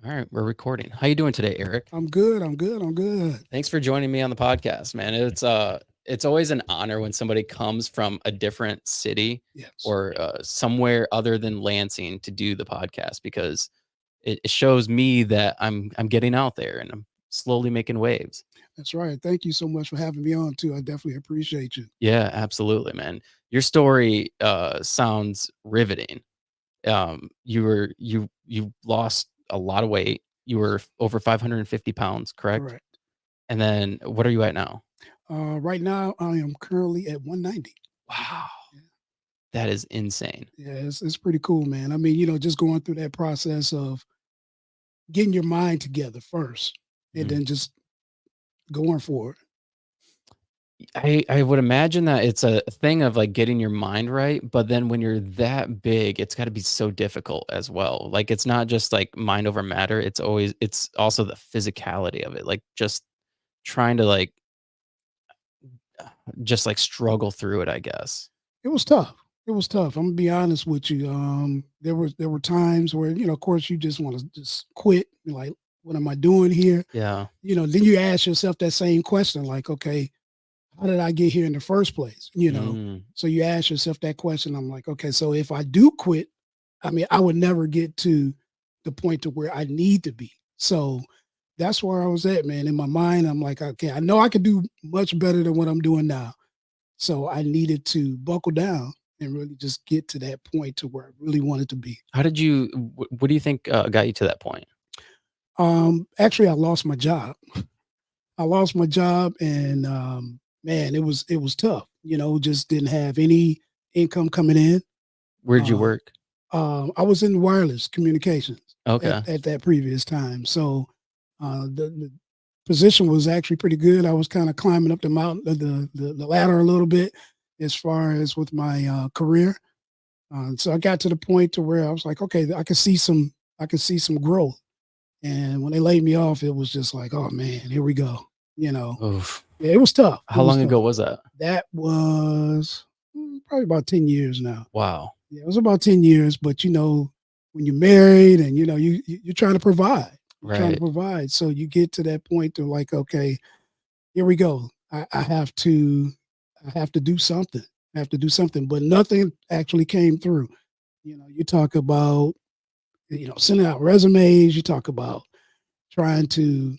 All right, we're recording. How you doing today, Eric? I'm good. I'm good. I'm good. Thanks for joining me on the podcast, man. It's always an honor when somebody comes from a different city Yes, or somewhere other than Lansing to do the podcast because it shows me that I'm getting out there and I'm slowly making waves. that's right. Thank you so much for having me on too. I definitely appreciate you. Yeah, absolutely, man. Your story sounds riveting. You lost a lot of weight. You were over 550 pounds, correct? Correct. And then what are you at now? Right now, I am currently at 190. Wow, Yeah, that is insane. yeah, it's pretty cool, man. I mean, just going through that process of getting your mind together first, and Mhm. then just going for it. I would imagine that it's a thing of, like, getting your mind right, but then when you're that big, it's gotta be so difficult as well. Like, it's not just, like, mind over matter, it's also the physicality of it, like, just trying to, like, just, like, struggle through it, I guess. It was tough. It was tough. I'm gonna be honest with you. There were times where of course, you just want to just quit. You're like, what am I doing here? Yeah. Then you ask yourself that same question, like, okay, how did I get here in the first place? Mm. So you ask yourself that question. I'm like, okay, so if I do quit, I mean, I would never get to the point to where I need to be. So that's where I was at, man. In my mind, I'm like, okay, I know I could do much better than what I'm doing now. So I needed to buckle down and really just get to that point to where I really wanted to be. How did you what do you think, got you to that point? Actually, I lost my job. I lost my job, and man, it was tough. Just didn't have any income coming in. Where did you Um, work? I was in wireless communications at, Okay. at that previous time, so the position was actually pretty good. I was kind of climbing up the mountain, the ladder a little bit as far as with my career. So I got to the point to where I was like, okay, I could see some growth. And when they laid me off, it was just like, oh man, here we go. You know, Oof. yeah, it was tough. It How was long tough. ago was that? That was probably about 10 years now. Wow. Yeah, it was about 10 years. But when you're married and you're trying to provide, you're trying to Right. provide. So you get to that point of like, okay, here we go. I have to do something. I have to do something. But nothing actually came through. You talk about sending out resumes. You talk about trying to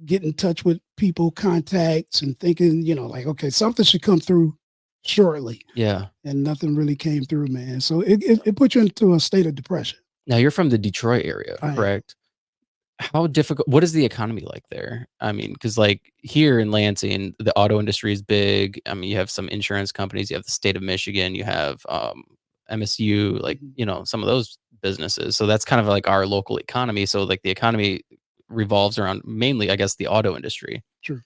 get in touch with people, contacts, and thinking, like, okay, something should come through shortly. Yeah. And nothing really came through, man. So it put you into a state of depression. Now you're from the Detroit area, I am. correct? How difficult what is the economy like there? I mean, because like, here in Lansing, the auto industry is big. I mean, you have some insurance companies, you have the state of Michigan, you have, MSU, like, Mhm. some of those businesses. So that's kind of like our local economy. So, like, the economy revolves around mainly, I guess, the auto industry. True.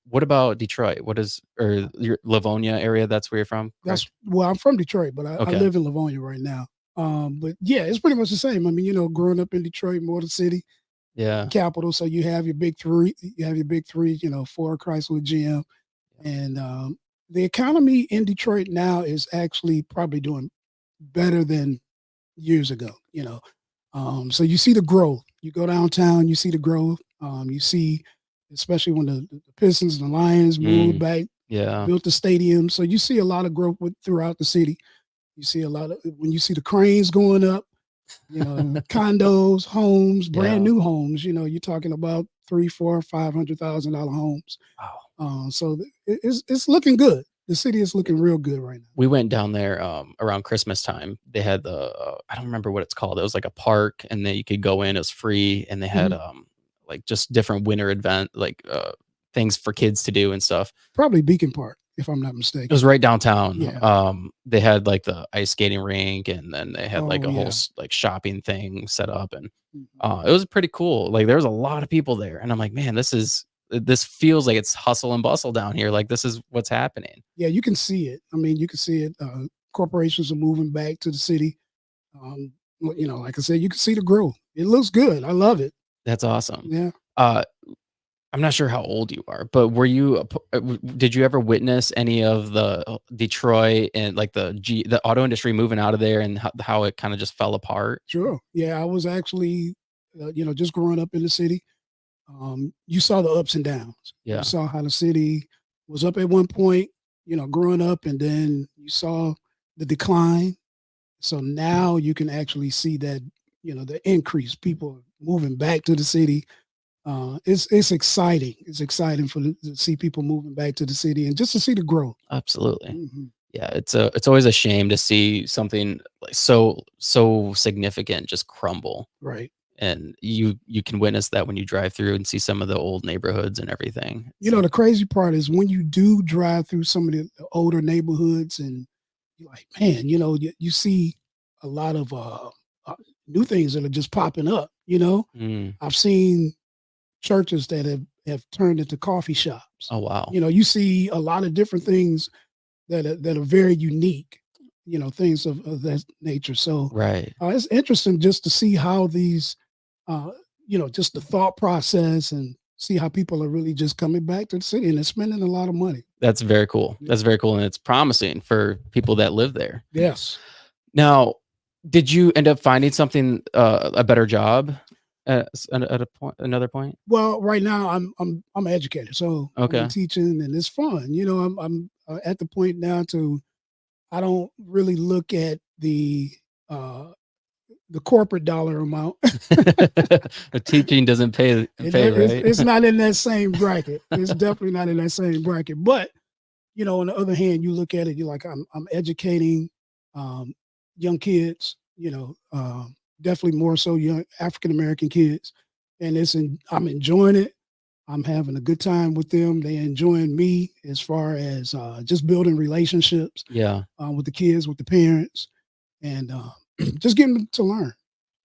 What about Detroit? What is or your Livonia area, that's where you're from, That's correct? well, I'm from Detroit, but I Okay. live in Livonia right now. But yeah, it's pretty much the same. I mean, growing up in Detroit, Motor City, Yeah. capital. So you have your big three. You have your big three. Ford, Chrysler, GM, and the economy in Detroit now is actually probably doing better than years ago. So you see the growth. You go downtown, you see the growth. You see, especially when the Pistons and the Lions moved Mm. back, Yeah. built the stadium. So you see a lot of growth throughout the city. You see a lot of when you see the cranes going up. Condos, homes, brand Yeah. new homes. You're talking about three, four, $500,000 homes. Wow. So it's looking good. The city is looking real good right now. We went down there, around Christmas time. They had I don't remember what it's called. It was like a park, and then you could go in, it was free, and they had, Mhm. like, just different winter event, like, things for kids to do and stuff. Probably Beacon Park, if I'm not It was mistaken. right downtown. Yeah. They had, like, the ice skating rink, and then they had, like, Oh a whole yeah. like, shopping thing set up, and, Mhm. it was pretty cool. Like, there was a lot of people there, and I'm like, "Man, this feels like it's hustle and bustle down here, like, this is what's happening." Yeah, you can see it. I mean, you can see it. Corporations are moving back to the city. Like I said, you can see the growth. It looks good. I love it. That's awesome. Yeah. Uh I'm not sure how old you are, but were you did you ever witness any of the Detroit and like the auto industry moving out of there and how it kind of just fell apart? Sure. Yeah, I was actually just growing up in the city, you saw the ups and downs. You Yeah, saw how the city was up at one point, growing up, and then you saw the decline. So now you can actually see that, the increase, people moving back to the city. It's exciting. It's exciting to see people moving back to the city and just to see the growth. absolutely. Hmm. Yeah, it's always a shame to see something like so significant just crumble, Right. and you can witness that when you drive through and see some of the old neighborhoods and everything. It's like, The crazy part is when you do drive through some of the older neighborhoods and you're like, man, you see a lot of uh, new things that are just popping up. mm, I've seen churches that have turned into coffee shops. oh wow, You see a lot of different things that are very unique. Things of that nature. So right. it's interesting just to see how these, uh, just the thought process and see how people are really just coming back to the city and they're spending a lot of money. That's very cool. Yeah. That's very cool, and it's promising for people that live there. Yes. Now, did you end up finding something, a better job at a point another point? Well, right now I'm an educator, so I'm in Okay. teaching and it's fun. I'm at the point now to I don't really look at uh, the corporate dollar amount. The teaching doesn't pay, right? It's not in that same bracket. It's definitely not in that same bracket. But on the other hand, you look at it, you're like, I'm educating um, young kids. Definitely more so young African American kids, and I'm enjoying it. I'm having a good time with them. They enjoying me as far as just building relationships Yeah. with the kids, with the parents, and just getting them to learn.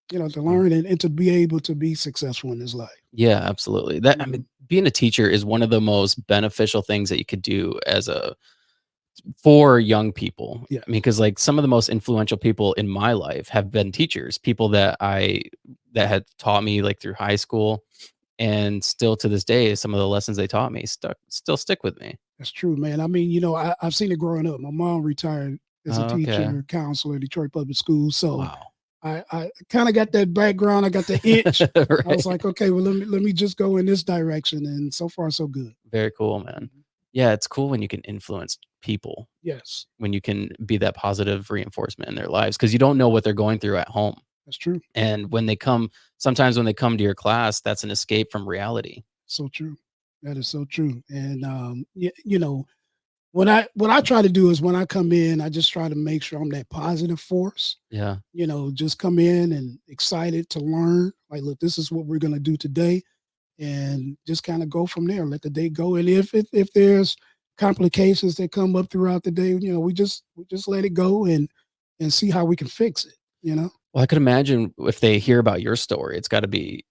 To Oh. learn and to be able to be successful in this life. Yeah, absolutely. That I Mhm. mean, being a teacher is one of the most beneficial things that you could do as a for young people. Yeah, I mean, because like, some of the most influential people in my life have been teachers, people that had taught me, like, through high school, and still to this day, some of the lessons they taught me still stick with me. that's true, man. I mean, I've seen it growing up. My mom retired as a Oh, okay. teacher, counselor at Detroit Public Schools. So Wow. I kind of got that background. I got the itch. I was Right. like, okay, well, let me just go in this direction. And so far, so good. Very cool, man. Mhm. Yeah, it's cool when you can influence people, Yes, when you can be that positive reinforcement in their lives, because you don't know what they're going through at home. that's true. And sometimes when they come to your class, that's an escape from reality. So true. That is so true. And what I try to do is when I come in, I just try to make sure I'm that positive force. Yeah. Just come in and excited to learn. Like, look, this is what we're gonna do today, and just kind of go from there. Let the day go, and if there's complications that come up throughout the day, we just let it go and see how we can fix it. Well, I could imagine if they hear about your story, it's gotta be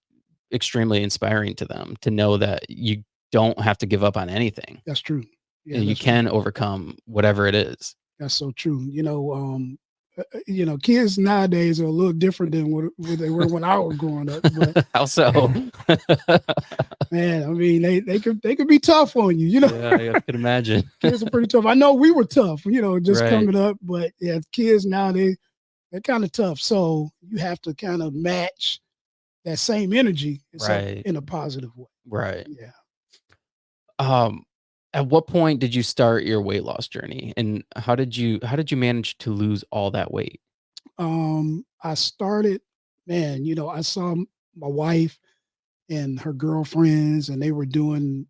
extremely inspiring to them to know that you don't have to give up on anything, That's true. Yeah, and you that's true. can overcome whatever it is. That's so true. Kids nowadays are a little different than what they were when I was growing up. But How so? man, I mean, they could be tough on you. Yeah, I could imagine. Kids are pretty tough. I know we were tough, just Right, coming up, but yeah, kids now they're kind of tough. So you have to kind of match that same energy, except right, in a positive way. right. Yeah. Um, at what point did you start your weight loss journey, and how did you manage to lose all that weight? I started, man, I saw my wife and her girlfriends, and they were doing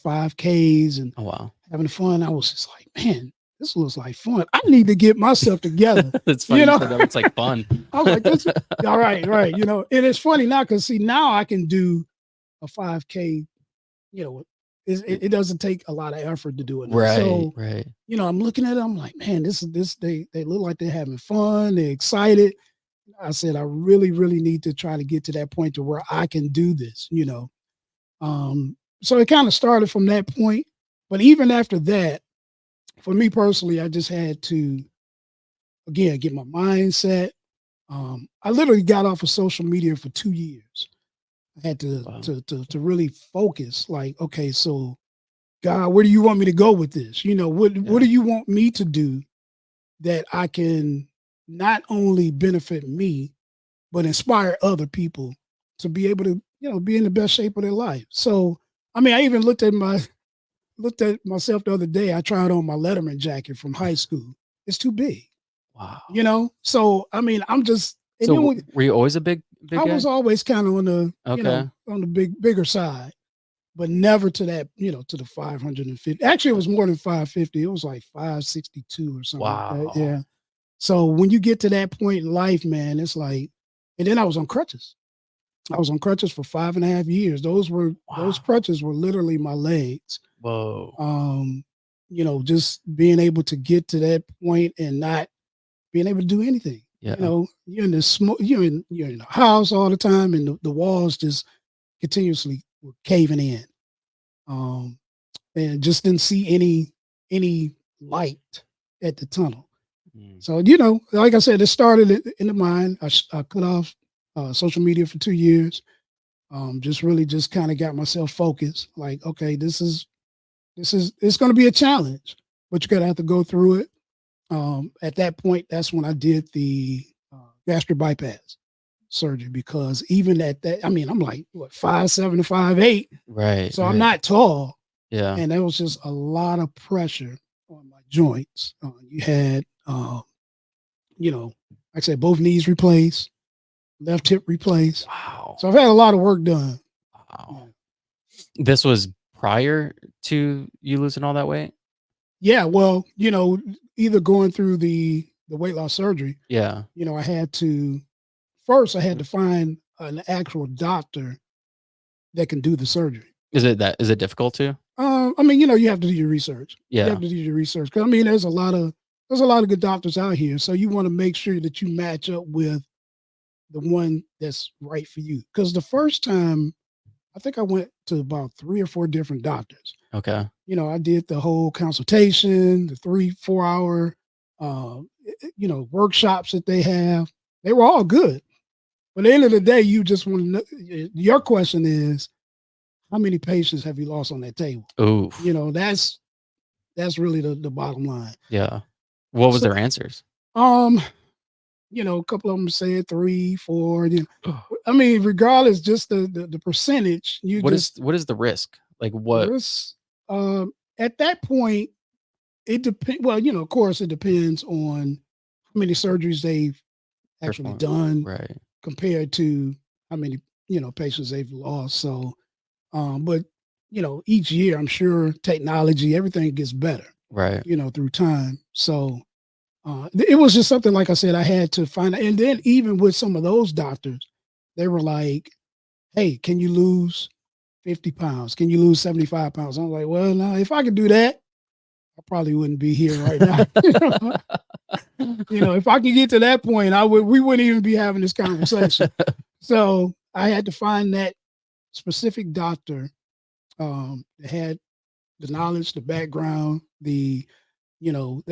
5Ks and Oh, wow. having fun. I was just like, man, this looks like fun. I need to get myself together. It's funny You you know, said that looks like fun. I was like, this, all right, right. And it's funny now because see, now I can do a 5K, you know, it doesn't take a lot of effort to do it now. Right, So, right. I'm looking at it, I'm like, man, they look like they're having fun, they're excited. I said, I really, really need to try to get to that point to where I can do this. So it kind of started from that point. But even after that, for me personally, I just had to again get my mindset. I literally got off of social media for 2 years. I had to Wow. to to to really focus. Like, okay, so God, where do you want me to go with this? What Yeah. do you want me to do that I can not only benefit me, but inspire other people to be able to, be in the best shape of their life. So, I mean, I even looked at myself the other day. I tried on my Letterman jacket from high school. It's too big, Wow. So, I mean, I'm just, and So then were you always a big I was guy? always kind of on the, Okay. on the bigger side, but never to that, to the 550. Actually, it was more than 550. It was like 562 or something like that. Wow. Yeah. So when you get to that point in life, man, it's like, and then I was on crutches. I was on crutches for 5.5 years. Those Wow. crutches were literally my legs. Whoa. Um, just being able to get to that point and not being able to do anything. Yeah. You're in the smoke, you're in the house all the time, and the walls just continuously were caving in. Um, and just didn't see any light at the tunnel. Mm. So, like I said, it started in the mind. I cut off social media for 2 years. Just really just kind of got myself focused. Like, okay, it's going to be a challenge, but you got to have to go through it. At that point, that's when I did the gastric bypass surgery, because even at that, I mean, I'm like what, 5'7" to 5'8", Right, so I'm right. not tall, Yeah. and there was just a lot of pressure on my joints. You had, like I said, both knees replaced, left hip replaced. Wow. So I've had a lot of work done. Yeah. Wow. This was prior to you losing all that weight? Yeah, well, either going through the weight loss surgery, Yeah. I had to first I had to find an actual doctor that can do the surgery. Is it difficult to? I mean, you have to do your research. You have Yeah. to do your research, because I mean, there's a lot of good doctors out here. So you want to make sure that you match up with the one that's right for you. Because the first time, I think I went to about 3 or 4 different doctors. Okay. I did the whole consultation, the 3-4 hour, workshops that they have. They were all good. But at the end of the day, you just want to know. Your question is, how many patients have you lost on that table? Oof. That's really the bottom line. Yeah. What was So, their answers? um, a couple of them said 3, 4. I mean, regardless, just the percentage, you just What is the risk? Like, the what risk. At that point, it depends. Well, of course, it depends on how many surgeries they've actually perform done right, compared to how many patients they've lost. So, but each year, I'm sure technology, everything gets better, right, through time. So, it was just something, like I said, I had to find out. And then even with some of those doctors, they were like, "Hey, can you lose 50 pounds? Can you lose 75 pounds?" I'm like, "Well, now if I could do that, I probably wouldn't be here right now." If I could get to that point, we wouldn't even be having this conversation. So I had to find that specific doctor that had the knowledge, the background, the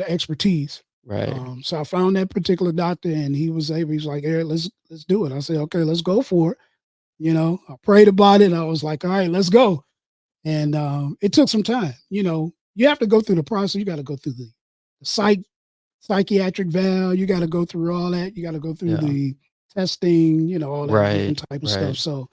expertise. right, So I found that particular doctor, and he's like, "Eric, let's do it." I said, "Okay, let's go for it." I prayed about it, and I was like, "All right, let's go." And it took some time. You have to go through the process. You got to go through the psychiatric valve. You got to go through all that. You got to go through yeah, the testing. All that right, different type of stuff. right. So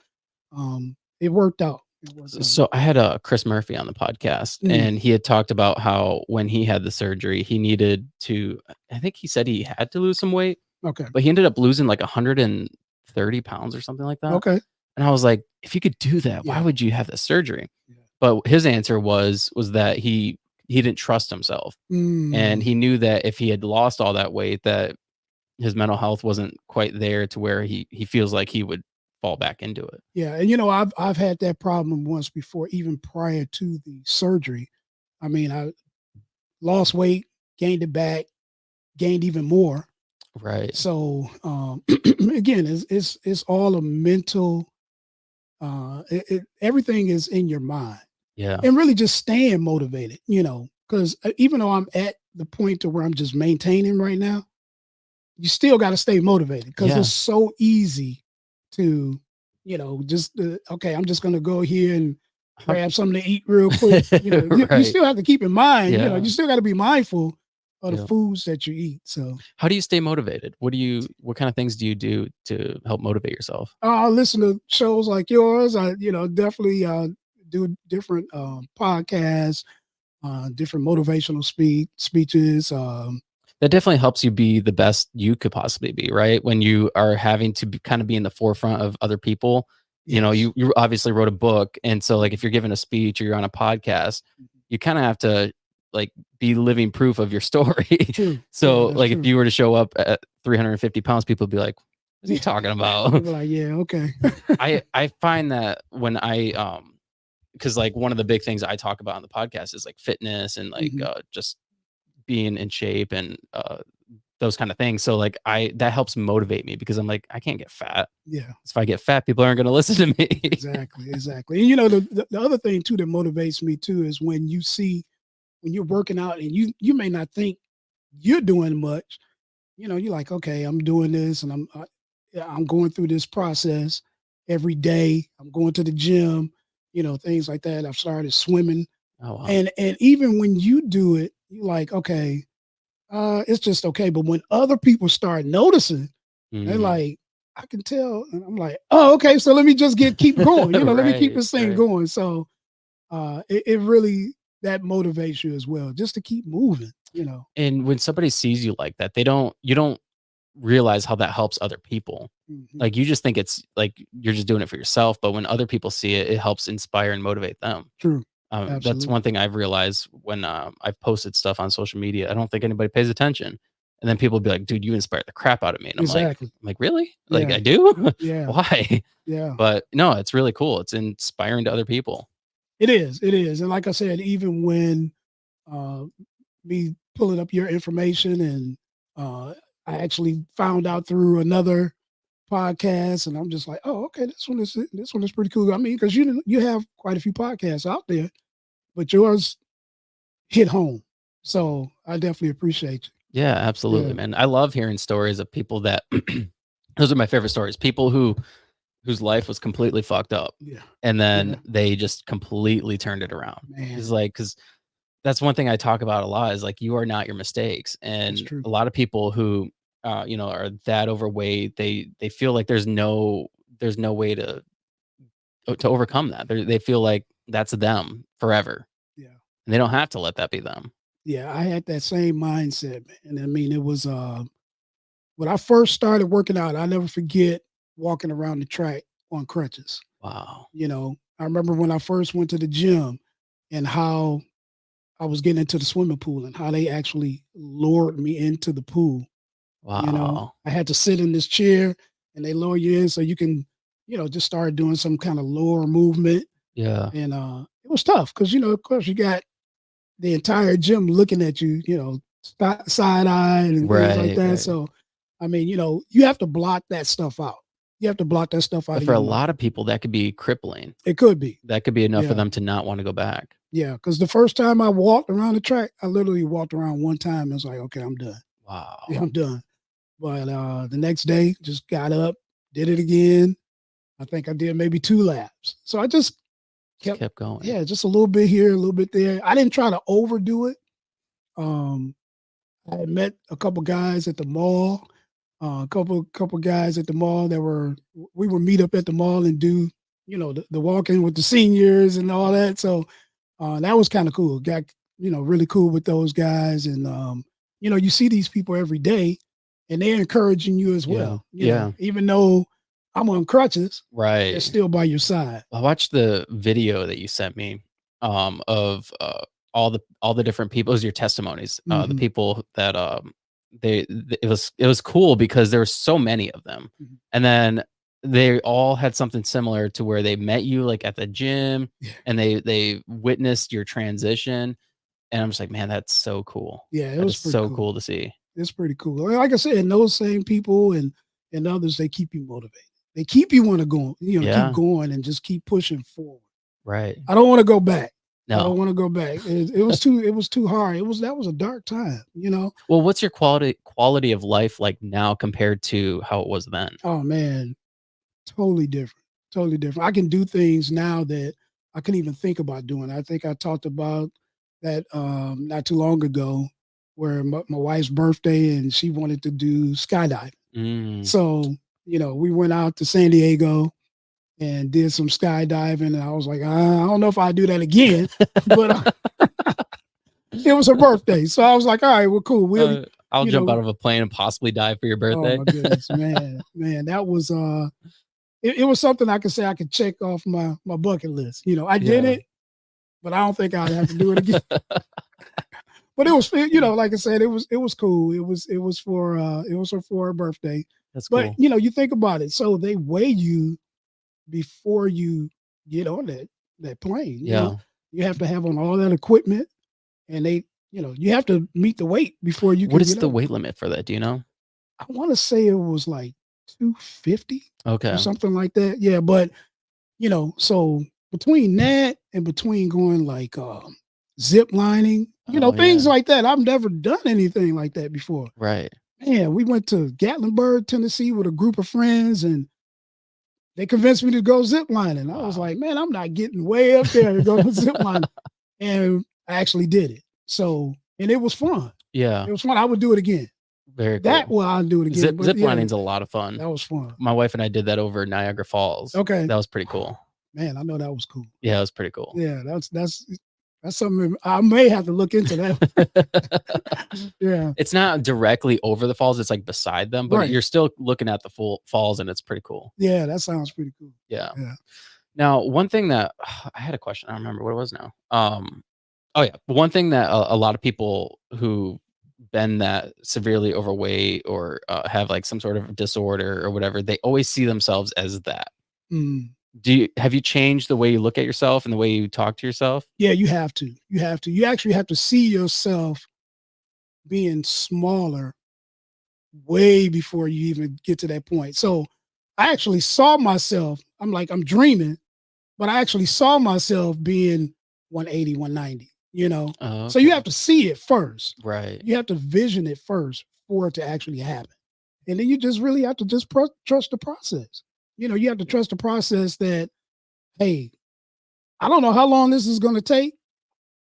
it worked out. It worked out. So I had Chris Murphy on the podcast, Mm, and he had talked about how when he had the surgery, he needed to. I think he said he had to lose some weight, okay. but he ended up losing like 130 pounds or something like that. Okay. And I was like, if you could do that, why Yeah. would you have the surgery? Yeah. But his answer was that he didn't trust himself, and Mm, he knew that if he had lost all that weight, that his mental health wasn't quite there to where he feels like he would fall back into it. yeah. And I've had that problem once before, even prior to the surgery. I mean, I lost weight, gained it back, gained even more. Right. So again, it's all a mental. Everything is in your mind, Yeah. and really just staying motivated. Because even though I'm at the point to where I'm just maintaining right now, you still got to stay motivated, because Yeah. it's so easy to, just okay, I'm just going to go here and Hun grab something to eat real quick. You Right. still have to keep in mind, Yeah. you still got to be mindful or the Yeah. foods that you eat. So How do you stay motivated? What kind of things do you do to help motivate yourself? I listen to shows like yours. I, definitely do different podcasts, different motivational speeches. That definitely helps you be the best you could possibly be, right? When you are having to kind of be in the forefront of other people. Yes. You obviously wrote a book, and so like if Mhm. you're giving a speech or you're on a podcast, Mhm. you kind of have to like be living proof of your story. True. Yeah, So that's like if true. you were to show up at 350 pounds, people would be like, "What's he talking about?" People are like, yeah, okay. I find that when I because like one of the big things I talk about on the podcast is like fitness and like Hmm. just being in shape and those kind of things. So like I that helps motivate me because I'm like, I can't get fat. Yeah, If I get fat, people aren't gonna listen to me. exactly, exactly. And the other thing too that motivates me too is when you see when you're working out and you may not think you're doing much. You're like, okay, I'm doing this, and yeah, I'm going through this process every day. I'm going to the gym, things like that. I've started swimming, Oh wow. and even when you do it, you're like, okay, it's just okay. But when other people start noticing, they're Mm. like, I can tell, and I'm like, oh, okay, so let me just keep going. Let me keep Right, this thing right. going. So it really that motivates you as well, just to keep moving. And when somebody sees you like that, you don't realize how that helps other people. Hmm. Like you just think it's like you're just doing it for yourself, but when other people see it, it helps inspire and motivate them. True. That's one Absolutely. thing I've realized when I've posted stuff on social media. I don't think anybody pays attention, and then people be like, "Dude, you inspired the crap out of me," and Exactly. I'm like, "Really? Like Yeah. I do? Yeah. Why?" Yeah. But no, it's really cool. It's inspiring to other people. It is. It is. And like I said, even when uh, me pulling up your information and I actually found out through another podcast, and I'm just like, oh, okay, this one is pretty cool. I mean, because you have quite a few podcasts out there, but yours hit home. So I definitely appreciate Yeah, you. absolutely, Yeah. man. I love hearing stories of people that those are my favorite stories. People whose life was completely fucked up, Yeah. and then Yeah. they just completely turned it around. It's Man, like because that's one thing I talk about a lot is like you are not your mistakes, that's and true. a lot of people who are that overweight, they feel like there's no way to overcome that. They feel like that's them forever, Yeah. and they don't have to let that be them. Yeah. I had that same mindset, man. And I mean, it was when I first started working out, I never forget walking around the track on crutches. Wow, I remember when I first went to the gym and how I was getting into the swimming pool and how they actually lured me into the pool. wow, I had to sit in this chair and they lower you in so you can, just start doing some kind of lower movement. yeah, And it was tough because, of course, you got the entire gym looking at you, side eyed and things like right, that. right. So, I mean, you have to block that stuff out. You have to block that stuff out But of for your a mind. lot of people, that could be crippling. It could be. That could be enough for Yeah. them to not want to go back. Yeah. Because the first time I walked around the track, I literally walked around one time and was like, okay, I'm done. Yeah, Wow, I'm done. But the next day, just got up, did it again. I think I did maybe 2 laps. So I just just kept, kept going. yeah, just a little bit here, a little bit there. I didn't try to overdo it. Um, I had met a couple guys at the mall, a couple guys at the mall that we would meet up at the mall and do, the walking with the seniors and all that. So that was kind of cool. Got really cool with those guys, and you see these people every day, and they're encouraging you as Yeah, well. yeah, Even though I'm on crutches, they're right. still by your side. I watched the video that you sent me, of, all the different people. It was your testimonies, the Hmm. people that, it was cool because there were so many of them, Hmm. and then they all had something similar to where they met you, like, at the gym, Yeah, and they witnessed your transition, and I'm just like, "Man, that's so cool." yeah, it That was is pretty so cool. cool to see. It's pretty cool. Like I said, and those same people and others, they keep you motivated. They keep you want to go, keep Yeah, going and just keep pushing forward. right. I don't want to go back. I don't No. want to go back. It was too hard. That was a dark time. Well, what's your quality of life like now compared to how it was then? Oh man, totally different. Totally different. I can do things now that I couldn't even think about doing. I think I talked about that not too long ago. where my wife's birthday and she wanted to do skydiving. Mm. So, we went out to San Diego and did some skydiving. And I was like, I don't know if I do that again, but it was her birthday. So I was like, all right, well, cool. I'll You jump out know, of a plane and possibly die for your oh birthday. my goodness, man, that was, it was something I could say I could check off my bucket list. I did Yeah. it, but I don't think I'd have to do it again. But it was, like I said, it was cool. It was for her birthday. That's But cool. you think about it. So they weigh you before you get on that plane. Yeah. You have to have on all that equipment, and you have to meet the weight before you What can is get the up. weight limit for that? Do you know? I want to say it was like 250 or Okay. something like that. Yeah, but so between that and between going like zip lining, Oh, things yeah. like that. I've never done anything like that before. Right. Man, we went to Gatlinburg, Tennessee with a group of friends, and they convinced me to go zip lining. I was Wow. like, man, I'm not getting way up there to go zip lining. And I actually did it. So, and it was fun. Yeah. It was fun. I would do it again. Very That cool. will I'll do it again. But Zip yeah, lining's a lot of fun. that was fun. My wife and I did that over Niagara Falls. Okay. That was pretty cool. Man, I know that was cool. Yeah, it was pretty cool. Yeah, that's something I may have to look into that. Yeah. It's not directly over the falls, it's, like, beside them, but Right. you're still looking at the full falls, and it's pretty cool. Yeah, that sounds pretty cool. Yeah. Yeah. Now, one thing that I had a question, I don't remember what it was now. Oh, yeah, one thing that a lot of people who been that severely overweight or, have, like, some sort of disorder or whatever, they always see themselves as that. Mm. Have you changed the way you look at yourself and the way you talk to yourself? Yeah, you have to. You have to. You actually have to see yourself being smaller way before you even get to that point. So I actually saw myself, I'm like, I'm dreaming, but I actually saw myself being 180, 190. Oh, So you okay. have to see it first. Right. You have to vision it first for it to actually happen. And then you just really have to just trust the process. You have to trust the process that, hey, I don't know how long this is going to take,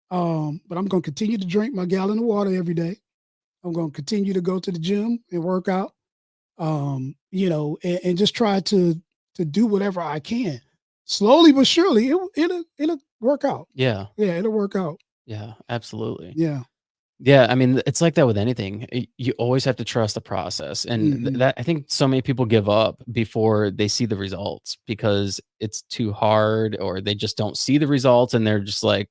but I'm going to continue to drink my gallon of water every day. I'm going to continue to go to the gym and work out, and just try to do whatever I can. Slowly but surely, it'll work out. Yeah. Yeah, it'll work out. Yeah, absolutely. Yeah. Yeah, I mean, it's like that with anything. You always have to trust the process, and Hmm. that I think so many people give up before they see the results because it's too hard, or they just don't see the results, and they're just like,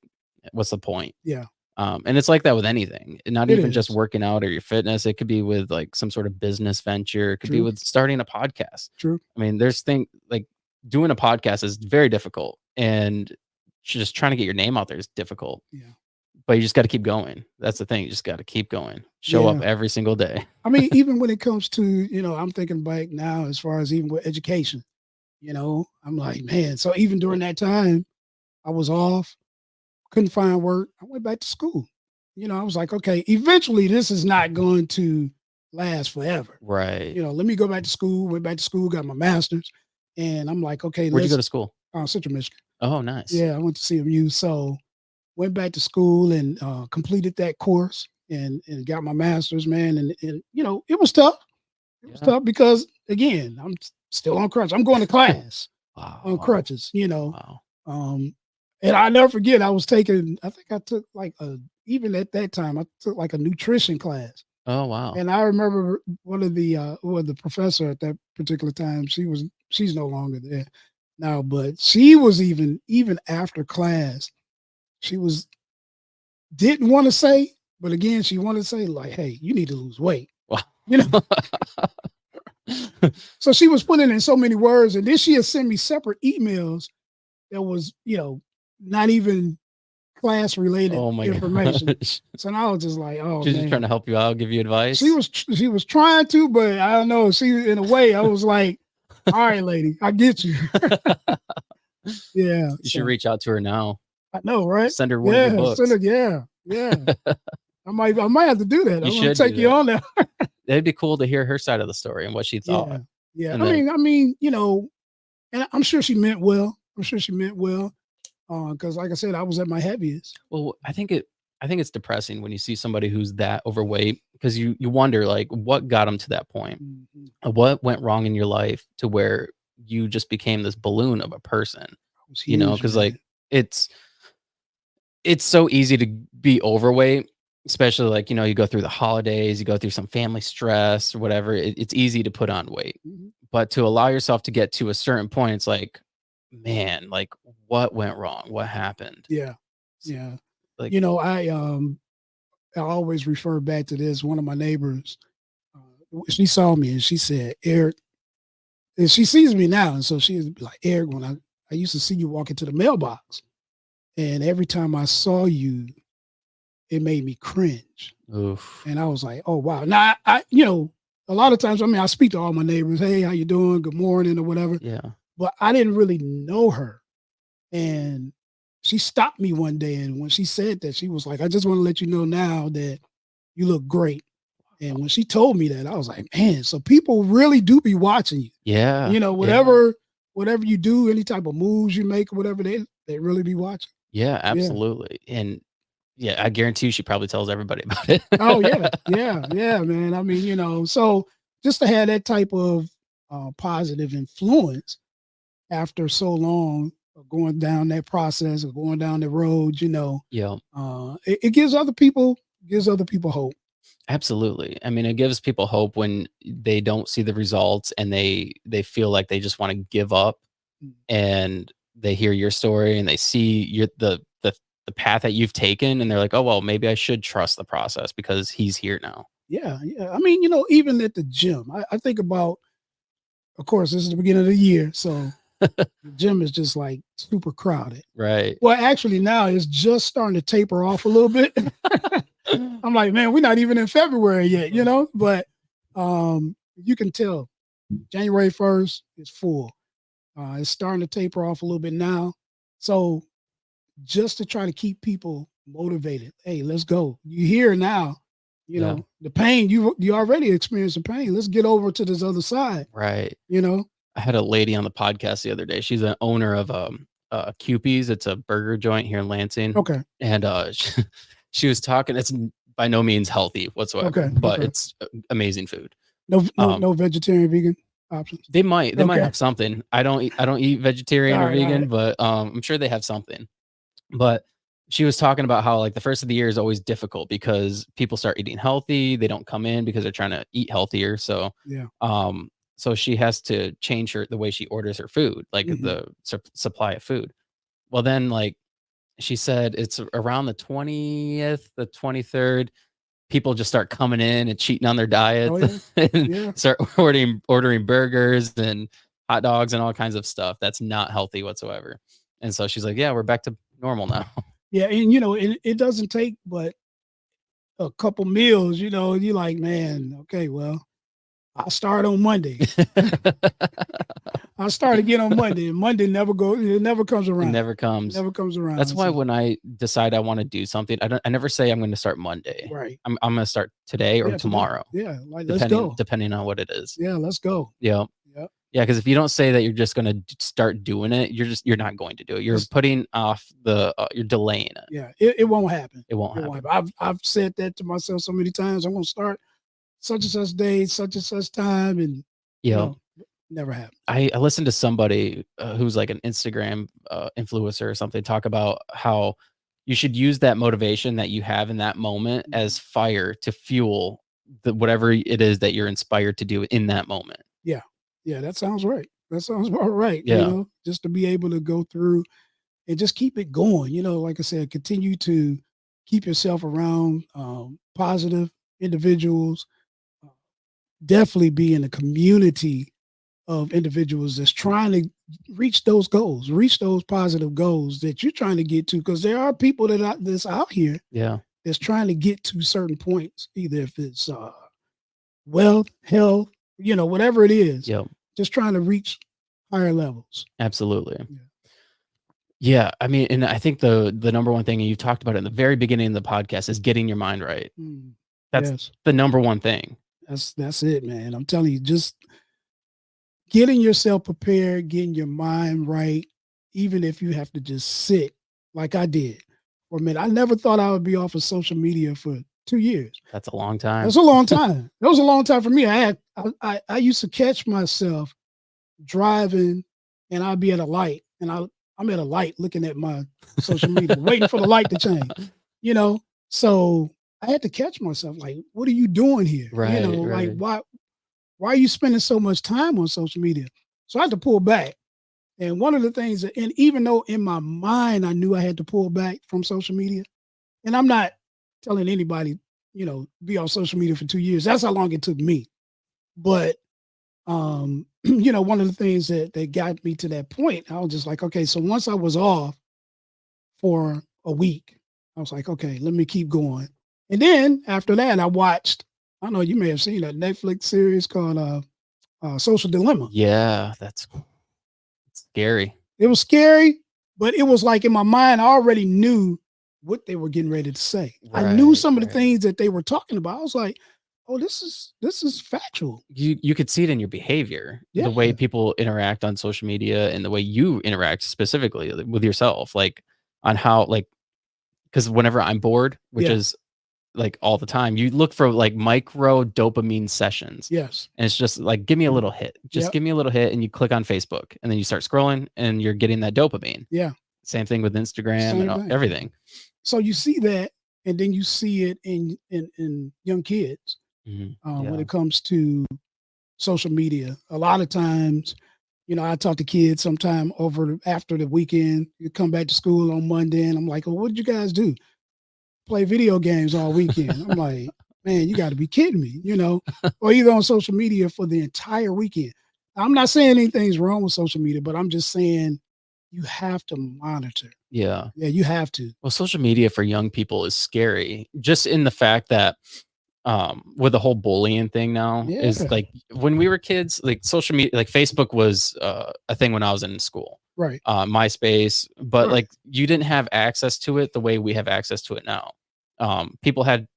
"What's the point?" Yeah, And it's like that with anything, and not it even just is. working out or your fitness. It could be with like some sort of business venture. It could be True. with starting a podcast. True. I mean, there's thing like doing a podcast is very difficult, and just trying to get your name out there is difficult. Yeah. But you just gotta keep going. That's the thing, you just gotta keep going. Show up Yeah. every single day. I mean, even when it comes to, I'm thinking back now as far as even with education, I'm like, man, so even during that time, I was off, couldn't find work. I went back to school. I was like, okay, eventually this is not going to last forever. Right. Let me go back to school, went back to school, got my master's. And I'm like, okay, Where'd you go let's, to school? Central Michigan. Oh, nice. Yeah, I went to CMU. So went back to school and completed that course and got my master's, man. And it was tough. It was Yeah. tough because again, I'm still on crutches. I'm going to class on Wow. crutches. Wow. Um, and I never forget, I was taking, I think I took like even at that time, I took like a nutrition class. Oh, wow. And I remember one of the professor at that particular time, she's no longer there now, but she was even after class, she was didn't want to say, but again, she wanted to say, like, hey, you need to lose weight. Wow. You know, so she was putting in so many words, and then she had sent me separate emails that was, not even class related Oh my information. gosh. So now I was just like, oh She's just trying man. to help you out, give you She advice? was she was trying to, but I don't know. She in a way, I was like, all right, lady, I get you. Yeah. You should So reach out to her now. I know, right? Send her one of your Yeah. books. Yeah. Yeah. I might have to do that. You I'm gonna should do take you that. on there. It'd be cool to hear her side of the story and what she Yeah. thought. Yeah. And I then mean, and I'm sure she meant well. I'm sure she meant well. Because like I said, I was at my heaviest. well, I think I think it's depressing when you see somebody who's that overweight because you wonder, like, what got them to that point? Mhm. What went wrong in your life to where you just became this balloon of a person? It was You know, huge, because like, man. it's it's so easy to be overweight, especially, like, you go through the holidays, you go through some family stress or whatever, it's easy to put on weight. Mhm. But to allow yourself to get to a certain point, it's like, "Man, like, what went wrong? What happened?" Yeah, S yeah. like You know, I always refer back to this. One of my neighbors, she saw me and she said, "Eric," and she sees me now, and so she's like, "Eric, when I used to see you walk into the mailbox, and every time I saw you, it made me cringe." Oof. And I was like, "Oh wow!" Now a lot of times, I mean, I speak to all my neighbors, "Hey, how you doing? Good morning," or whatever. Yeah. But I didn't really know her, and she stopped me one day, and when she said that, she was like, "I just want to let you know now that you look great." And when she told me that, I was like, "Man, so people really do be watching you. Yeah, You know, yeah. whatever you do, any type of moves you make, or whatever, they really be watching." Yeah, Yeah. absolutely, and, yeah, I guarantee you she probably tells everybody about it. Oh yeah, yeah, yeah, man. I mean, so just to have that type of positive influence after so long of going down that process of going down the road, Yeah, it gives other people hope. absolutely. I mean, it gives people hope when they don't see the results and they feel like they just wanna give up, Mm. and they hear your story and they see the path that you've taken, and they're like, "Oh, well, maybe I should trust the process because he's here now." Yeah, yeah. I mean, even at the gym, I think about, of course, this is the beginning of the year, so the gym is just like super crowded. Right. Well, actually, now it's just starting to taper off a little bit. I'm like, man, we're not even in February yet, but you can tell January 1st is full. It's starting to taper off a little bit now. So just to try to keep people motivated, hey, let's go. You here now, Yeah, the pain, you already experienced the pain. Let's get over to this other side, right. you know? I had a lady on the podcast the other day. She's an owner of, Kewpies. It's a burger joint here in Lansing, Okay. and, she was talking it's by no means healthy whatsoever, Okay. but Okay. it's amazing food. No, no, Um, no vegetarian, vegan options. they might Okay. have something. I don't eat All vegetarian or right. All vegan, right. but, I'm sure they have something. But she was talking about how, like, the first of the year is always difficult because people start eating healthy, they don't come in because they're trying to eat healthier, Yeah. um, so she has to change the way she orders her food, like, Hmm. the supply of food. Well, then, like, she said it's around the 20th, the 23rd, people just start coming in and cheating on their Oh diets yeah. and Yeah. start ordering burgers and hot dogs and all kinds of stuff that's not healthy whatsoever. And so she's like, "Yeah, we're back to normal now." Yeah. And it doesn't take but a couple meals, and you're like, man, okay, well, I'll start on Monday. I'll start again on Monday. And Monday it never comes It around. never It comes. never comes That's around. why So when I decide I wanna do something, I never say I'm gonna start Monday. right. I'm gonna start today or Yeah, today. tomorrow, Yeah. Like let's depending go. depending on what it is. Yeah, let's go. Yeah. Yep. Yeah, because if you don't say that you're just gonna start doing it, you're not going to do it. You're It's putting off you're delaying it. Yeah, it won't happen. It won't It won't happen. happen. I've said that to myself so many times. I'm gonna start such and such day, such and such time, and you Yeah. know, never happened. I listened to somebody, who's like an Instagram, influencer or something talk about how you should use that motivation that you have in that moment Mhm. as fire to fuel whatever it is that you're inspired to do in that moment. Yeah, yeah, that sounds right. That sounds about right. Yeah. Just to be able to go through and just keep it going. Like I said, continue to keep yourself around positive individuals. uh, Definitely be in a community of individuals that's trying to reach those goals, reach those positive goals that you're trying to get to. Because there are people that's out here Yeah. that's trying to get to certain points, either if it's wealth, health, whatever it is, Yep. just trying to reach higher levels. Absolutely. Yeah. Yeah, I mean, and I think the number one thing, and you talked about it in the very beginning of the podcast, is getting your mind right. Mm. That's Yes, the number one thing. that's it, man. I'm telling you, just getting yourself prepared, getting your mind right, even if you have to just sit like I did for a minute. I never thought I would be off of social media for 2 years. That's a long That's time. a long time. That was a long time for me. I used to catch myself driving, and I'd be at a light, and I'm at a light looking at my social media, waiting for the light to change. You know, so I had to catch myself. Like, what are you doing here? Right, Like right. why are you spending so much time on social media? So I had to pull back. And one of the things, and even though in my mind I knew I had to pull back from social media, and I'm not telling anybody, be on social media for 2 years. That's how long it took me. But one of the things that got me to that point, I was just like, okay, so once I was off for a week, I was like, okay, let me keep going. And then after that, I watched, I don't know, you may have seen a Netflix series called Social Dilemma. Yeah, that's scary. It was scary, but it was like in my mind, I already knew what they were getting ready to say. I knew Right, some of the right. things that they were talking about. I was like, oh, this is factual. You could see it in your behavior, the way Yeah, people interact on social media and the way you interact specifically with yourself, like, on how, like, because whenever I'm bored, which yeah, is, like, all the time, you look for, like, micro dopamine sessions, yes, and it's just like, "Give me a little hit. Just yeah, give me a little hit," and you click on Facebook, and then you start scrolling, and you're getting that dopamine. yeah, Same thing with Instagram and same thing. everything. So you see that, and then you see it in young kids Mhm. when Yeah. it comes to social media. A lot of times, I talk to kids sometime over after the weekend. You come back to school on Monday, and I'm like, "Well, what did you guys do? Play video games all weekend?" I'm like, "Man, you got to be kidding me!" Or either on social media for the entire weekend. I'm not saying anything's wrong with social media, but I'm just saying you have to monitor. Yeah. Yeah, you have to. Well, social media for young people is scary, just in the fact that, with the whole bullying thing now is Yeah, like when we were kids, like social media, like Facebook was a thing when I was in school, right, MySpace, but right. like you didn't have access to it the way we have access to it now. People had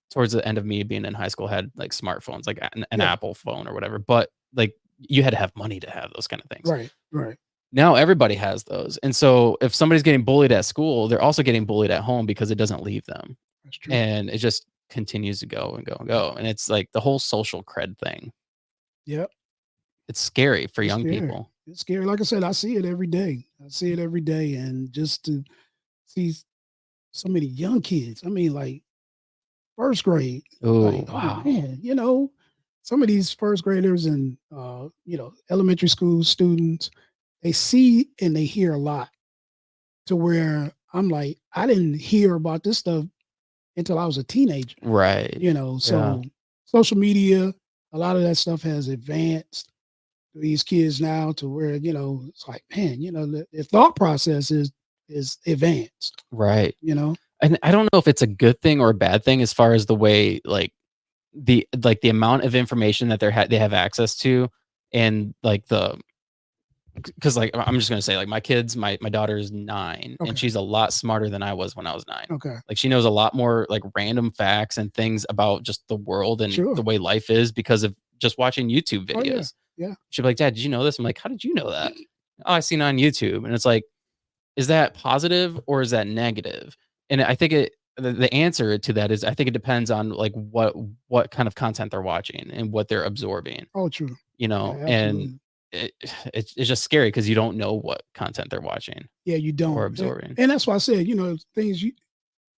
towards the end of me being in high school had like smartphones, like an Yeah, Apple phone or whatever, but like you had to have money to have those kind of things. right, right. Now everybody has those. And so if somebody's getting bullied at school, they're also getting bullied at home because it doesn't leave them. That's true. And it just continues to go and go and go. And it's like the whole social cred thing. Yep, It's scary for it's young scary. people. It's scary. Like I said, I see it every day. I see it every day, and just to see so many young kids. I mean, like first grade. Oh, Like, oh wow. man, some of these first graders and elementary school students, they see and they hear a lot to where I'm like, I didn't hear about this stuff until I was a teenager. Right. Yeah. So social media, a lot of that stuff has advanced these kids now to where it's like, man, the thought process is advanced. Right. You know, And I don't know if it's a good thing or a bad thing as far as the way the amount of information that they have access to, and like the because like I'm just gonna say like my kids, my daughter is 9 and okay, she's a lot smarter than I was when I was 9. okay, Like she knows a lot more like random facts and things about just the world and the sure, way life is because of just watching YouTube oh yeah, videos. yeah, She'll be like, "Dad, did you know this?" I'm like, "How did you know that?" "Oh, I seen it on YouTube." And it's like, is that positive or is that negative? And I think the answer to that is I think it depends on like what kind of content they're watching and what they're absorbing, oh true, yeah, and absolutely, it, it's just scary because you don't know what content they're watching yeah, you or don't, absorbing. and that's why I said things you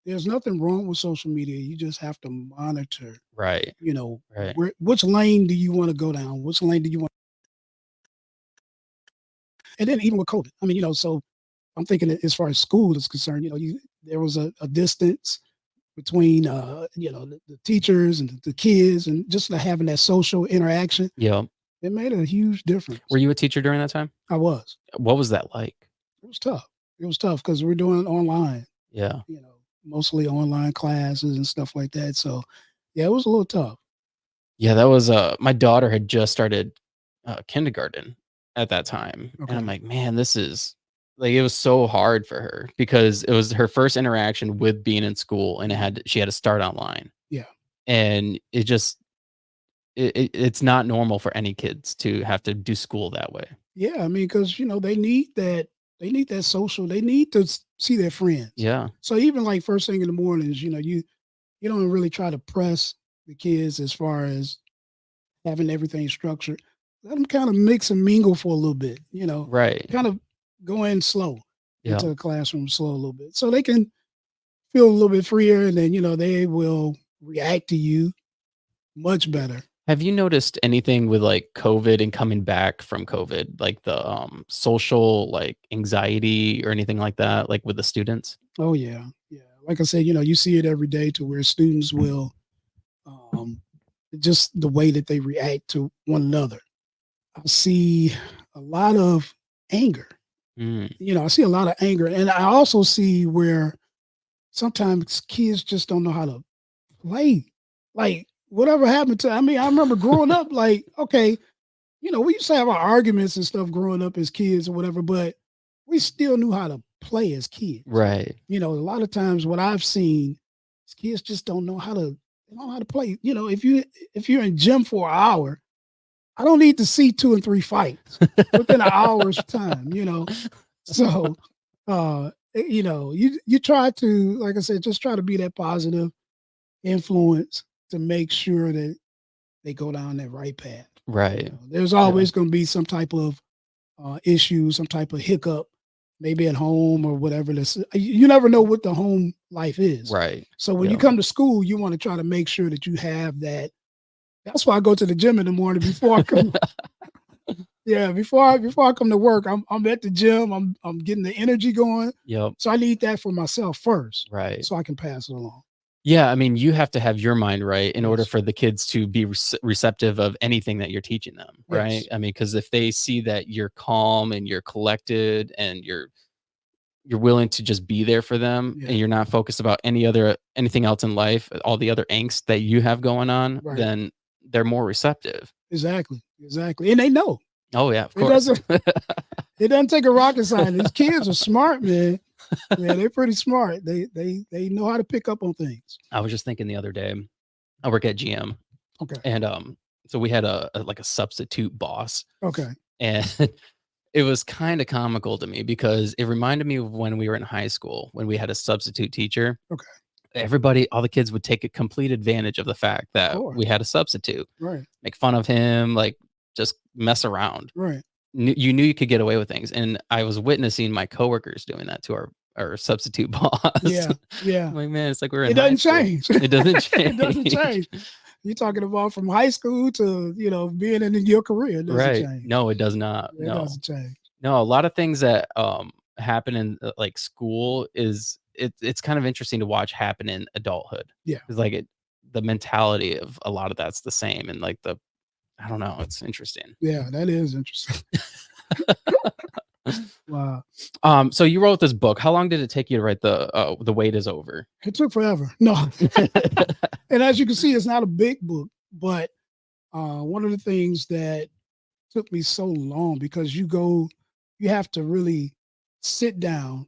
there's nothing wrong with social media. You just have to monitor. Right, right. Which lane do you want to go down? Which lane do you want? And then even with COVID, I mean, so I'm thinking that as far as school is concerned, there was a distance between the teachers and the kids, and just having that social interaction. Yeah. It made a huge Were difference. you a teacher during that time? I was. What was that like? It was tough. It was tough because we're doing online, Yeah. mostly online classes and stuff like that. So, yeah, it was a little tough. Yeah, that was, my daughter had just started, kindergarten at that time, and I'm Okay. like, "Man, this is" like, it was so hard for her because it was her first interaction with being in school, and Mhm. she had to start online, Yeah. and it just it's not normal for any kids to have to do school that way. Yeah. I mean, because, they need that. They need that social. They need to see their friends. Yeah. So even like first thing in the mornings, you don't really try to press the kids as far as having everything structured. Let them kind of mix and mingle for a little bit. Right. Kind of go in slow Yeah. into the classroom slow a little bit, so they can feel a little bit freer, and then they will react to you much better. Have you noticed anything with, like, COVID and coming back from COVID, like the, social, like, anxiety or anything like that, like, with the students? Oh yeah, yeah. Like I said, you see it every day to where students will um, just the way that they react to one another. I see a lot of anger. Mm, I see a lot of anger, and I also see where sometimes kids just don't know how to play. Like whatever happened to. I mean, I remember growing up. Like, okay, we used to have our arguments and stuff growing up as kids or whatever, but we still knew how to play as kids. right. A lot of times what I've seen is kids just don't know how to play. If you're in gym for an hour, I don't need to see 2 and 3 fights within an hour's time. So you try to, like I said, just try to be that positive influence to make sure that they go down that right path. Right. There's Yeah. always going to be some type of issue, some type of hiccup, maybe at home or whatever. You never know what the home life is. Right. So when you Yeah. come to school, you want to try to make sure that you have that. That's why I go to the gym in the morning before I come. Yeah, before I come to work, I'm at the gym. I'm getting the energy going. Yep. So I need that for myself first, Right. so I can pass it along. Yeah, I mean, you have to have your mind right in order Yes, for the kids to be receptive of anything that you're teaching them, right? yes, I mean, because if they see that you're calm and you're collected and you're willing to just be there for them and yeah, you're not focused about anything else in life, all the other angst that you have going on, right, then they're more receptive. exactly, exactly, and they know. Oh yeah, of It course. doesn't it doesn't take a rocket scientist. These kids are smart, man. Yeah, they're pretty smart. They know how to pick up on things. I was just thinking the other day, I work at GM Okay, and so we had like a substitute boss okay, and it was kind of comical to me because it reminded me of when we were in high school when we had a substitute teacher. okay. All the kids would take a complete advantage of the fact Of that we course, had a substitute, right, make fun of him, like just mess around. right. You knew you could get away with things, and I was witnessing my coworkers doing that to our substitute boss. Yeah, yeah. I'm like, man, it's like we're in It high doesn't school. change. It doesn't It doesn't change. change. You're talking about from high school to being in your career. It doesn't Right? change. No, it does not. It No, doesn't change. no. A lot of things that happen in like school it's kind of interesting to watch happen in adulthood. Yeah, It's like the mentality of a lot of that's the same, and like the I don't know, it's interesting. yeah. That is interesting. Wow. So you wrote this book. How long did it take you to write The Wait Is Over? It took forever. No. And as you can see, it's not a big book, but one of the things that took me so long because you have to really sit down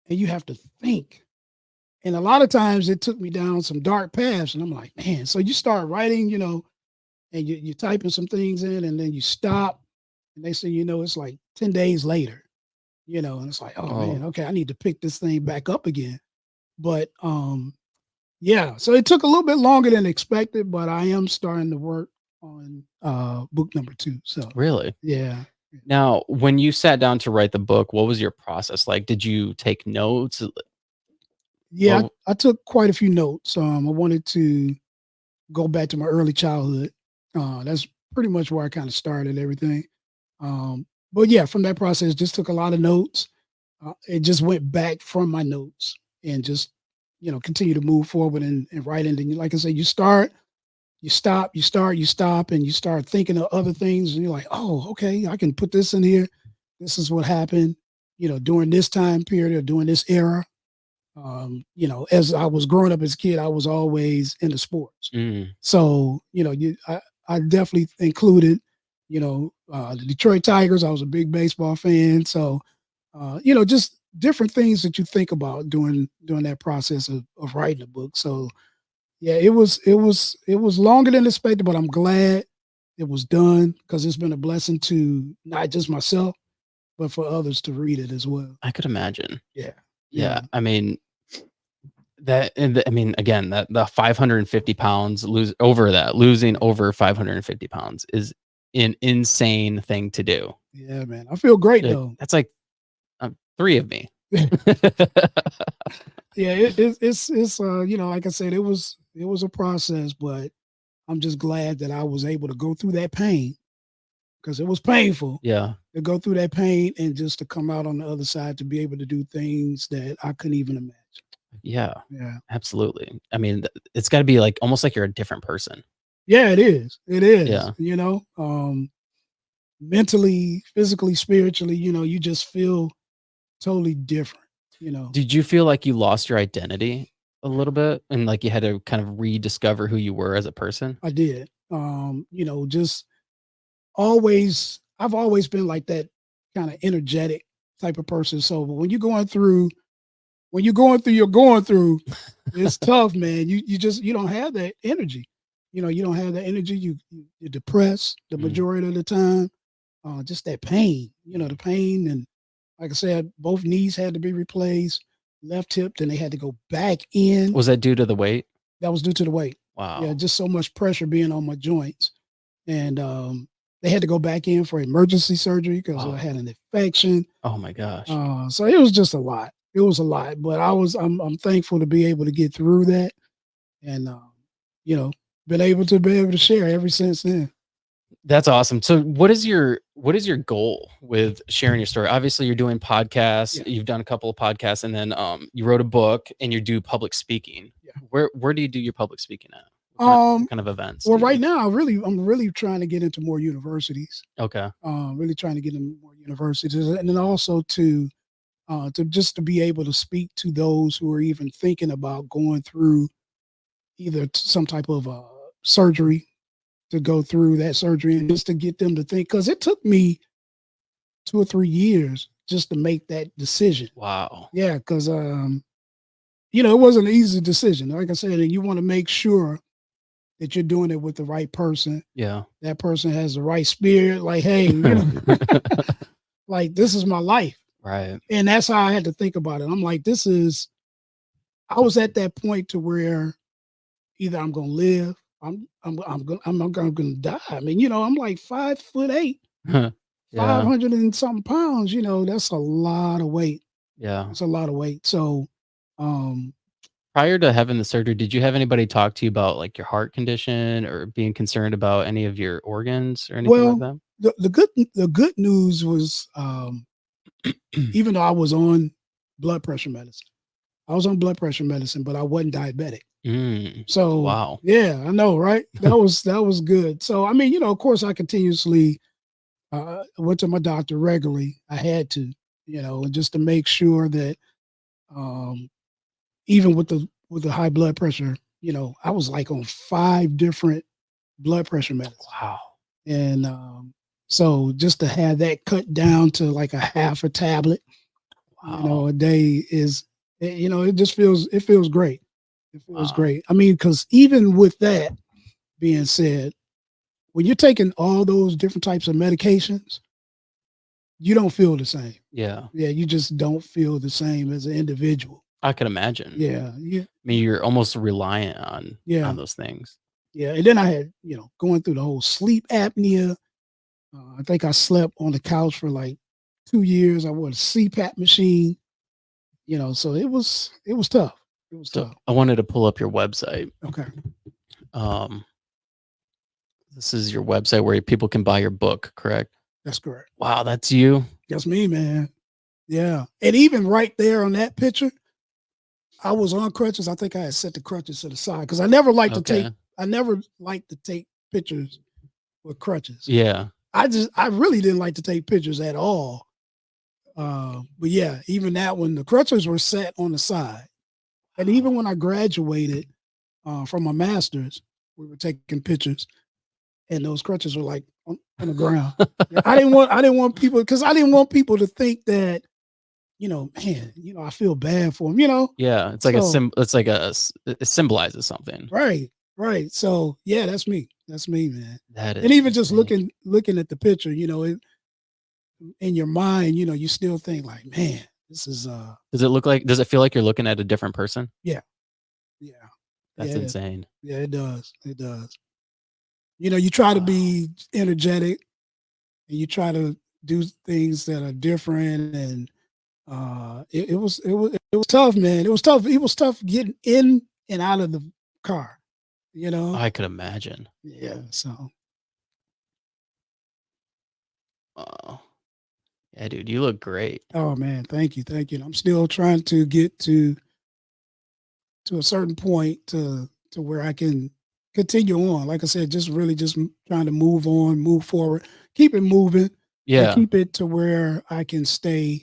and you have to think. And a lot of times it took me down some dark paths, and I'm like, man. So you start writing, and you're typing some things in, and then you stop, and they say, it's like 10 days later, and it's like, oh Oh, man, okay, I need to pick this thing back up again. But yeah, so it took a little bit longer than expected, but I am starting to work on book number 2. So really? yeah. Now, when you sat down to write the book, what was your process like? Did you take notes? Yeah, Well, I took quite a few notes. I wanted to go back to my early childhood. That's pretty much where I kind of started everything. But yeah, from that process, just took a lot of notes. It just went back from my notes and just, continue to move forward and write. And then, like I said, you start, you stop, you start, you stop, and you start thinking of other things. And you're like, oh, okay, I can put this in here. This is what happened, during this time period or during this era. As I was growing up as a kid, I was always into sports. mm, So, I definitely included, the Detroit Tigers. I was a big baseball fan. So, just different things that you think about during that process of writing a book. So yeah, it was longer than expected, but I'm glad it was done because it's been a blessing to not just myself, but for others to read it as well. I could imagine. Yeah. Yeah, Yeah. I mean, I mean, again, that the 550 pounds losing Yeah. over 550 pounds is an insane thing to do. Yeah, man. I feel great Like, though. that's like, 3 of me. Yeah, like I said, it was a process, but I'm just glad that I was able to go through that pain because it was painful Yeah. to go through that pain and just to come out on the other side to be able to do things that I couldn't even imagine. Yeah, Yeah. absolutely. I mean, it's gotta be, like, almost like you're a different person. Yeah, it is. It is, Yeah. mentally, physically, spiritually, you just feel totally different, you know. Did you feel like you lost your identity a little bit and, like, you had to kind of rediscover who you were as a person? I did. Just I've always been like that kind of energetic type of person. So you're going through, it's tough, man. You don't have that energy. You don't have that energy. You're depressed the Mm. majority of the time. Just that pain, the pain. And like I said, both knees had to be replaced, left hip, then they had to go back in. Was that due to the weight? That was due to the weight. Yeah, Wow. just so much pressure being on my joints. And they had to go back in for emergency surgery because I Oh. had an infection. Oh my gosh. So it was just a lot. It was a lot, but I'm thankful to be able to get through that, and you know, been able to share ever since then. That's awesome. So what is your goal with sharing your story? Obviously, you're doing podcasts, Yeah, you've done a couple of podcasts, and then, you wrote a book and you do public speaking. yeah. Where do you do your public speaking at? What Um, kind of events well, do you right do? now, I'm really trying to get into more universities. Okay. Really trying to get into more universities, and then also to just to be able to speak to those who are even thinking about going through either some type of surgery, to go through that surgery, and just to get them to think, because it took me 2 or 3 years just to make that decision. Wow. Yeah, because it wasn't an easy decision. Like I said, and you want to make sure that you're doing it with the right person. Yeah. That person has the right spirit. Like, hey, like this is my life, Right. and that's how I had to think about it. I'm like, this is. I was at that point to where either I'm gonna live, I'm gonna die. I mean, I'm like 5'8", five Yeah. hundred and something pounds. That's a lot of weight. Yeah. It's a lot of weight. So, um, Prior to having the surgery, did you have anybody talk to you about, like, your heart condition or being concerned about any of your organs or anything like well, that? the good news was, even though I was on blood pressure medicine, but I wasn't diabetic. Mm. So Wow. yeah, I know, right? That was good. So I mean, of course, I continuously went to my doctor regularly. I had to, just to make sure that um, even with the high blood pressure, I was like on 5 different blood pressure medicines, Wow. and so just to have that cut down to like a half a tablet, Wow. a day it feels great. It feels Wow. great. I mean, because even with that being said, when you're taking all those different types of medications, you don't feel the same. Yeah. Yeah, you just don't feel the same as an individual. I could imagine. Yeah, yeah, I mean, you're almost reliant on yeah, those things. yeah. And then I had, going through the whole sleep apnea. I think I slept on the couch for like 2 years. I wore a CPAP machine. So it was tough. It was So tough. I wanted to pull up your website. Okay, Um, this is your website where people can buy your book, correct? that's correct. Wow, that's you? That's me, man. Yeah, and even right there on that picture, I was on crutches. I think I had set the crutches to the side because Okay. I never liked to take pictures with crutches. Yeah. I really didn't like to take pictures at all. But yeah, even that when the crutches were set on the side, and Wow. even when I graduated from my master's, we were taking pictures, and those crutches were like on the ground. Yeah, I didn't want people because I didn't want people to think that man, I feel bad for them, Yeah, it's like a So it's like it symbolizes something. right, right. So yeah, that's me. That's me, man. That And is even just insane. looking at the picture, in your mind, you still think like, man, this is Does it feel like you're looking at a different person? yeah, yeah, That's yeah, insane. yeah. It does. It does. You try to Wow. be energetic and you try to do things that are different, and it was tough, man. It was tough. It was tough getting in and out of the car. You know. I could imagine. Yeah. So. Oh. Yeah, dude, you look great. Oh man, thank you. I'm still trying to get to a certain point to where I can continue on. Like I said, just really just trying to move on, move forward, keep it moving, and Yeah, keep it to where I can stay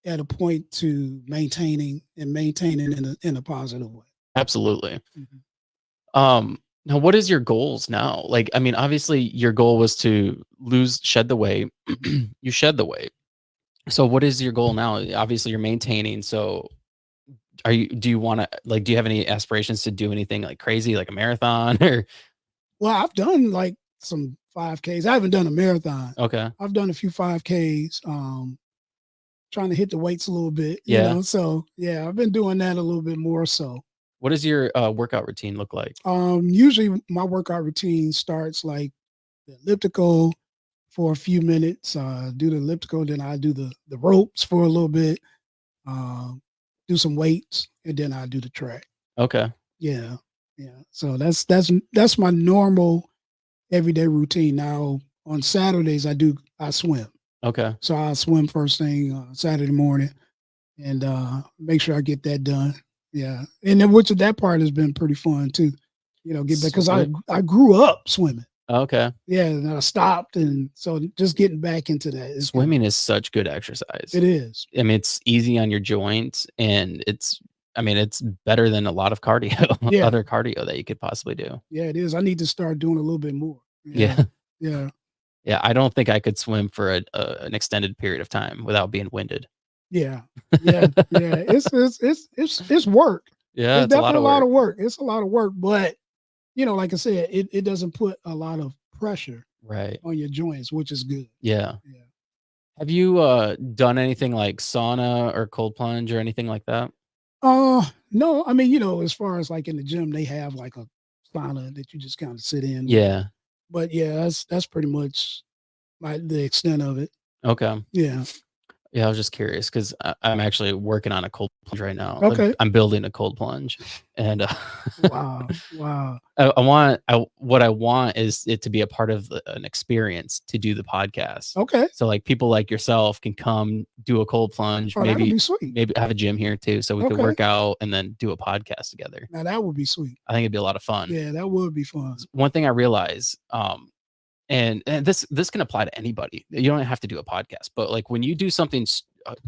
at a point to maintaining in a positive way. absolutely. Mhm. Now what is your goals now? Like, I mean, obviously your goal was to shed the weight. Mhm. You shed the weight. So what is your goal now? Obviously you're maintaining. So do you want to like, do you have any aspirations to do anything like crazy, like a marathon or? Well, I've done like some 5Ks. I haven't done a marathon. Okay. I've done a few 5Ks. Trying to hit the weights a little bit, Yeah. So yeah, I've been doing that a little bit more so. What does your workout routine look like? Usually my workout routine starts like the elliptical for a few minutes, do the elliptical, then I do the ropes for a little bit, um, do some weights, and then I do the track. Okay. Yeah, yeah. So that's my normal everyday routine. Now on Saturdays I swim, Okay. so I swim first thing Saturday morning and make sure I get that done. Yeah, and then which of that part has been pretty fun too. Get back because I Swim. I grew up swimming. Okay. Yeah, and I stopped, and so just getting back into that is kind of Swimming is such good exercise. it is. I mean, it's easy on your joints and I mean, it's better than a lot of cardio, Yeah, other cardio that you could possibly do. yeah, it is. I need to start doing a little bit more. Yeah, Yeah. yeah, Yeah, I don't think I could swim for an extended period of time without being winded. yeah, yeah, yeah. It's work. Yeah, It's it's a lot definitely of a lot work. of work. It's a lot of work, but like I said, it doesn't put a lot of pressure Right. on your joints, which is good. Yeah. Yeah. Have you, done anything like sauna or cold plunge or anything like that? No, I mean, as far as like in the gym, they have like a sauna that you just kind of sit in with. Yeah. But yeah, that's pretty much the extent of it. Okay. Yeah. Yeah, I was just curious 'cause I'm actually working on a cold plunge right now. Okay. I'm building a cold plunge, and, Wow. Wow. what I want is it to be a part of an experience to do the podcast. Okay. So, like, people like yourself can come do a cold plunge, Oh, that'll be sweet. maybe have a gym here too, so we could Okay. work out and then do a podcast together. Now that would be sweet. I think it'd be a lot of fun. Yeah, that would be fun. One thing I realize, and this can apply to anybody. You don't have to do a podcast, but, like, when you do something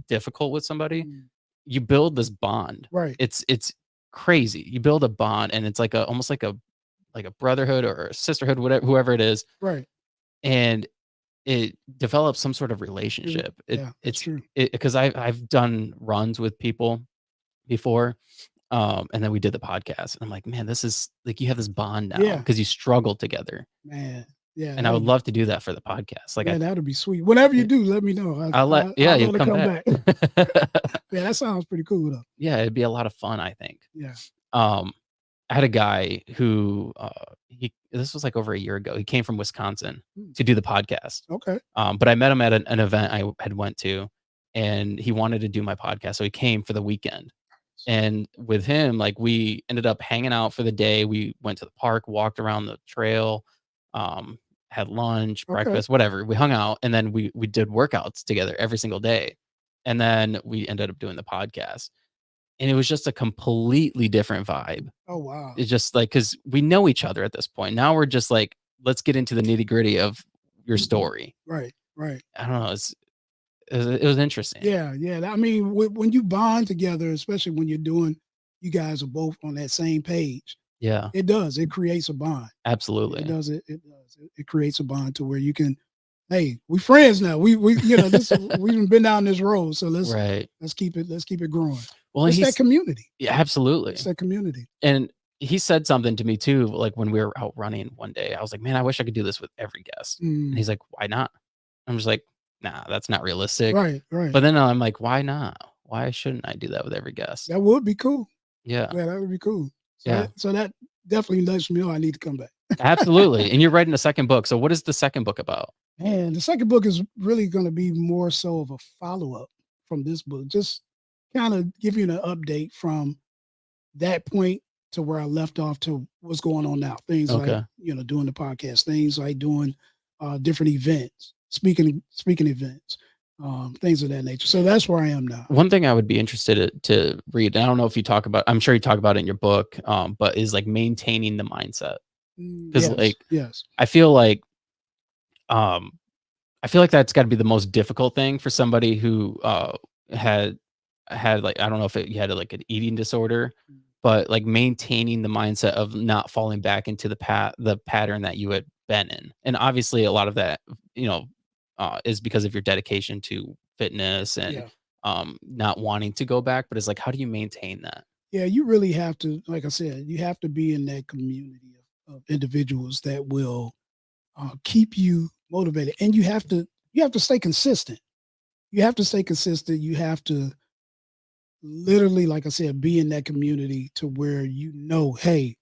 difficult with somebody, Mm. you build this bond. Right. It's crazy. You build a bond, and it's like almost like a brotherhood or a sisterhood, whatever whoever it is, Right. and it develops some sort of relationship. Yeah, that's true. Because I've done runs with people before, and then we did the podcast, and I'm like, man, this is like you have this bond now Yeah, because you struggled together, man. Yeah, and I that'll would be love to do that for the podcast. Like yeah, that'll be sweet. Whenever you do, let me know. Yeah, I'd you love to come come back. back. Yeah, that sounds pretty cool though. Yeah, it'd be a lot of fun, I think. Yeah. Um, I had a guy who, he this was, like, over a year ago. He came from Wisconsin Mm. to do the podcast, Okay. but I met him at an event I had went to, and he wanted to do my podcast, so he came for the weekend. And with him, like, we ended up hanging out for the day. We went to the park, walked around the trail, um, had lunch, Okay. breakfast, whatever. We hung out, and then we did workouts together every single day, and then we ended up doing the podcast, and it was just a completely different vibe. Oh wow. It's just like because we know each other at this point. Now we're just like, let's get into the nitty-gritty of your story. Right. Right. I don't know, it was interesting. Yeah. Yeah. I mean, when you bond together, especially when you're doing, you guys are both on that same page. Yeah, It does. It creates a bond. It absolutely. does. It does. It creates a bond to where you can, hey, we friends now. We this we've been down this road, so Right. let's keep it growing. Well, It's that community. yeah, It's absolutely. that community. And he said something to me too, like when we were out running one day. I was like, "Man, I wish I could do this with every guest." And Mm, he's like, "Why not?" I'm just like, nah, that's not realistic. Right, right. But then I'm like, why not? Why shouldn't I do that with every guest? That would be cool. Yeah. Yeah, that would be cool. Yeah. So that definitely lets me know I need to come back. Absolutely. And you're writing a second book. So what is the second book about? And the second book is really going to be more so of a follow up from this book. Just kind of give you an update from that point to where I left off to what's going on now. Things like, Okay. doing the podcast, things like doing different events, speaking events, things of that nature. So that's where I am now. One thing I would be interested to read, and I don't know if you talk about, I'm sure you talk about it in your book, but is like maintaining the mindset. Because Yes, like yes, I feel like um I feel like that's got to be the most difficult thing for somebody who had like, I don't know if you had like an eating disorder, but like maintaining the mindset of not falling back into the pattern that you had been in. And obviously a lot of that, you know, is because of your dedication to fitness and yeah, not wanting to go back, but it's like, how do you maintain that? yeah. You really have to, like I said, you have to be in that community of individuals that will keep you motivated, and you have to stay consistent. You have to stay consistent. You have to literally, like I said, be in that community to where hey,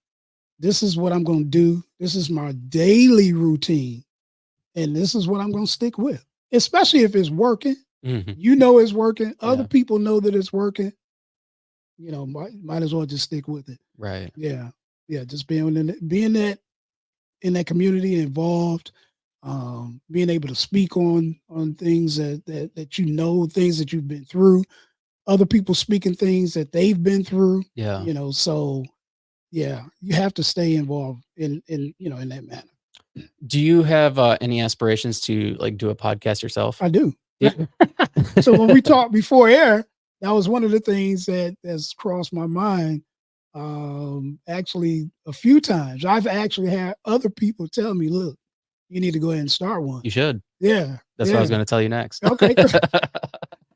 this is what I'm going to do. This is my daily routine, and this is what I'm going to stick with. Especially if it's working, Hmm. it's working. Other Yeah. people know that it's working. Might as well just stick with it. Right. Yeah, yeah. Just being in that community involved, being able to speak on things things that you've been through, other people speaking things that they've been through, Yeah. so yeah, you have to stay involved in that manner. Do you have any aspirations to like do a podcast yourself? I do. Yeah. So when we talked before air, that was one of the things that has crossed my mind. Actually, a few times I've actually had other people tell me, "Look, you need to go ahead and start one." You should. Yeah, That's what I was yeah. going to tell you next. Okay.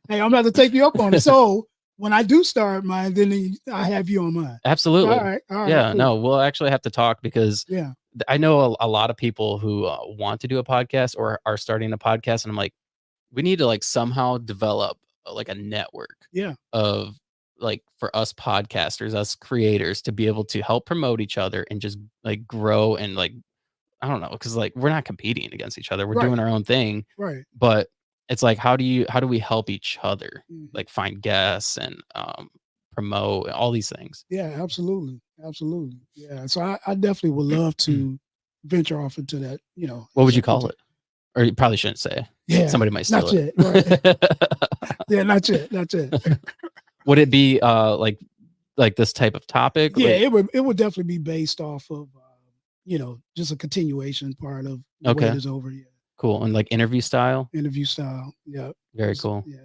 Hey, I'm about to take you up on it. So when I do start mine, then I have you on mine. Absolutely. All right, Yeah, cool. no, we'll actually have to talk because Yeah, I know a lot of people who want to do a podcast or are starting a podcast. And I'm like, we need to like somehow develop like a network yeah, of like for us podcasters, us creators to be able to help promote each other and just like grow and like I don't know, because like we're not competing against each other. We're doing right, our own thing, right. but it's like how do we help each other Mhm. like find guests and promote all these things. Yeah, absolutely, absolutely. Yeah, so I definitely would love to venture off into that. What would you Into call it? Or you probably shouldn't say. yeah, Somebody might steal not yet. Right. it. Yeah, not yet, not yet. Would it be like this type of topic? Yeah, Like it would definitely be based off of just a continuation part of the wait okay, is over. Yeah, cool. And like interview style? interview style. Yeah, Very cool. yeah,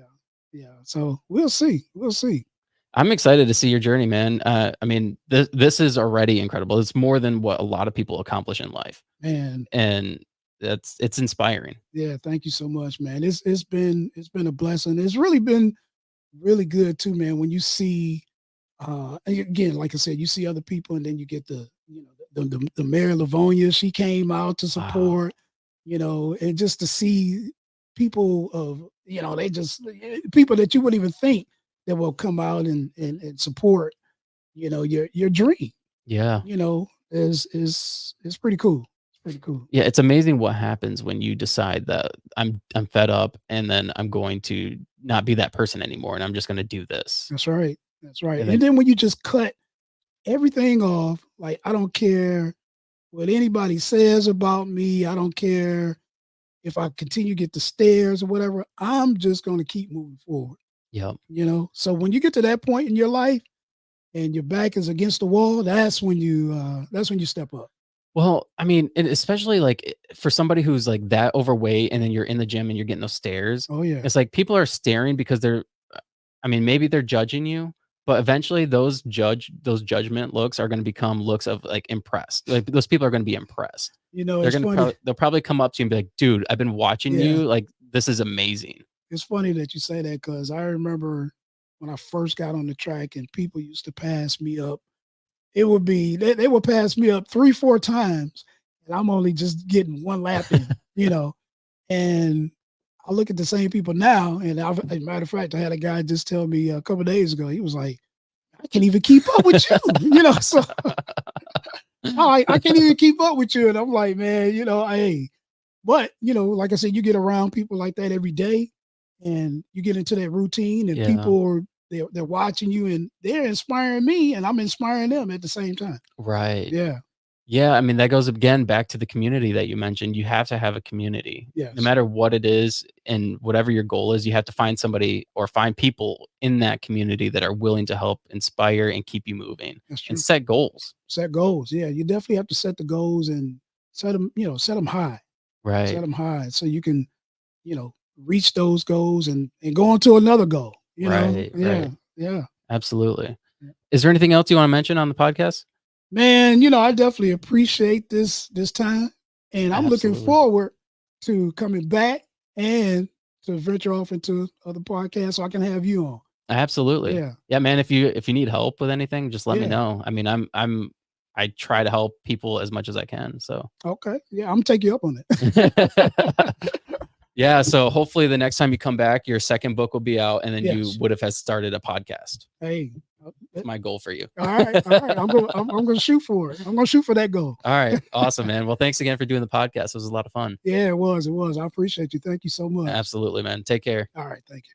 yeah. So we'll see. We'll see. I'm excited to see your journey, man. I mean, this is already incredible. It's more than what a lot of people accomplish in life, Man, and it's inspiring. yeah, thank you so much, man. It's been a blessing. It's really been really good too, man. When you see again, like I said, you see other people, and then you get the Mary Livonia. She came out to Wow. support, and just to see people of they just people that you wouldn't even think that will come out and support your dream. Yeah. Is pretty cool. It's pretty cool. Yeah, it's amazing what happens when you decide that I'm fed up and then I'm going to not be that person anymore and I'm just going to do this. That's right. That's right. And And then then when you just cut everything off, like I don't care what anybody says about me. I don't care if I continue to get the stares or whatever. I'm just going to keep moving forward. yep. So when you get to that point in your life and your back is against the wall, that's when you step up. Well, I mean, and especially like for somebody who's like that overweight and then you're in the gym and you're getting those stares, Oh yeah. it's like people are staring because I mean, maybe they're judging you, but eventually those judgment looks are going to become looks of like impressed. Like those people are going to be impressed. It's funny. They'll probably come up to you and be like, "Dude, I've been watching Yeah. you. Like this is amazing." It's funny that you say that because I remember when I first got on the track and people used to pass me up. It would be they would pass me up 3, 4 times, and I'm only just getting one lap in, and I look at the same people now, and as a matter of fact, I had a guy just tell me a couple of days ago. He was like, "I can't even keep up with you," So I can't even keep up with you, and I'm like, man, hey, but like I said, you get around people like that every day, and you get into that routine, and Yeah. people are they're watching you, and they're inspiring me, and I'm inspiring them at the same time. Right. Yeah. Yeah, I mean, that goes again back to the community that you mentioned. You have to have a community. No Yes. matter what it is and whatever your goal is, you have to find somebody or find people in that community that are willing to help inspire and keep you moving That's and true. set goals. Set goals. Yeah, you definitely have to set the goals and set them. Set them high. Set Right. them high so you can reach those goals and go on to another goal. Right. Yeah, Right. yeah. Absolutely. Yeah. Is there anything else you want to mention on the podcast? Man, I definitely appreciate this time, and I'm looking Absolutely. forward to coming back and to venture off into other podcasts so I can have you on. Absolutely. Yeah, Yeah, man, if you need help with anything, just let me yeah. know. I mean, I try to help people as much as I can. So Okay, yeah. I'm gonna take you up on it. yeah, so hopefully the next time you come back, your second book will be out and then you Yes. would have has started a podcast. Hey. It's my goal for you. All right, all right. I'm gonna shoot for it. I'm gonna shoot for that goal. All right. Awesome, man. Well, thanks again for doing the podcast. It was a lot of fun. Yeah, it was. It was. I appreciate you. Thank you so much. Absolutely, man. Take care. All right, thank you.